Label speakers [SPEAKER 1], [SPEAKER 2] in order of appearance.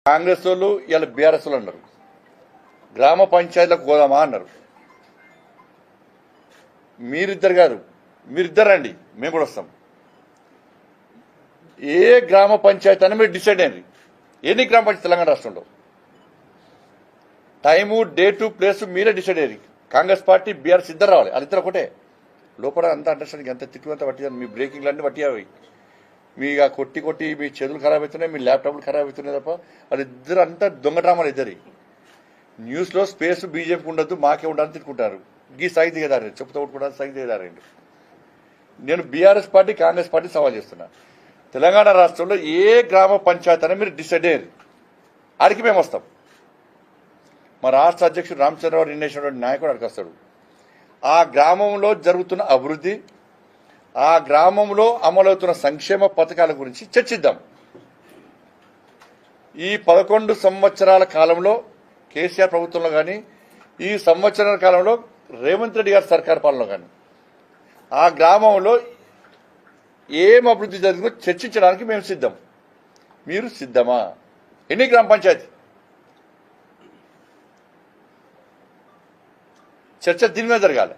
[SPEAKER 1] కాంగ్రెస్ వాళ్ళు ఇలా బీఆర్ఎస్ వాళ్ళు అన్నారు గ్రామ పంచాయతీలకు పోదామా అన్నారు. మీరిద్దరు కాదు, మీరిద్దరు రండి, మేము కూడా వస్తాం. ఏ గ్రామ పంచాయతీ అని మీరు డిసైడ్ అయ్యింది. ఎన్ని గ్రామ పంచాయతీ తెలంగాణ రాష్ట్రంలో టైము, డేటు, ప్లేసు మీరే డిసైడ్ అయ్యారు. కాంగ్రెస్ పార్టీ, బీఆర్ఎస్ ఇద్దరు రావాలి. వాళ్ళిద్దరు ఒకటే. లోపల అంతా అండర్స్టాండింగ్, ఎంత తిట్టు అంతా పట్టి, మీ బ్రేకింగ్లు అన్నీ పట్టి అవి మీ కొట్టి కొట్టి మీ చేతులు ఖరాబ్ అవుతున్నాయి, మీ ల్యాప్టాప్లు ఖరాబ్ అవుతున్నాయి తప్ప వాళ్ళిద్దరు అంతా దొంగ డ్రామాలు ఇద్దరి. న్యూస్లో స్పేస్ బీజేపీకి ఉండద్దు, మాకే ఉండాలని తిట్టుకుంటారు. గీ సాగి దిగదారండి, చెప్పుతూ కూడా సాగి దిగదారండి. నేను బీఆర్ఎస్ పార్టీ, కాంగ్రెస్ పార్టీ సవాల్ చేస్తున్నా. తెలంగాణ రాష్ట్రంలో ఏ గ్రామ పంచాయతీ అని మీరు డిసైడ్ అయ్యారు, ఆడికి మేము వస్తాం. మా రాష్ట్ర అధ్యక్షుడు రామచంద్రరావు నిర్ణయించినటువంటి నాయకుడు అక్కడికి వస్తాడు. ఆ గ్రామంలో జరుగుతున్న అభివృద్ధి, ఆ గ్రామంలో అమలవుతున్న సంక్షేమ పథకాల గురించి చర్చిద్దాం. ఈ 11 సంవత్సరాల కాలంలో కేసీఆర్ ప్రభుత్వంలో కానీ, ఈ సంవత్సరాల కాలంలో రేవంత్ రెడ్డి గారి సర్కార్ పాలనలో కానీ ఆ గ్రామంలో ఏం అభివృద్ధి జరిగిందో చర్చించడానికి మేము సిద్ధం. మీరు సిద్ధమా? ఎన్ని గ్రామ పంచాయతీ? చర్చ దీని మీద జరగాలి.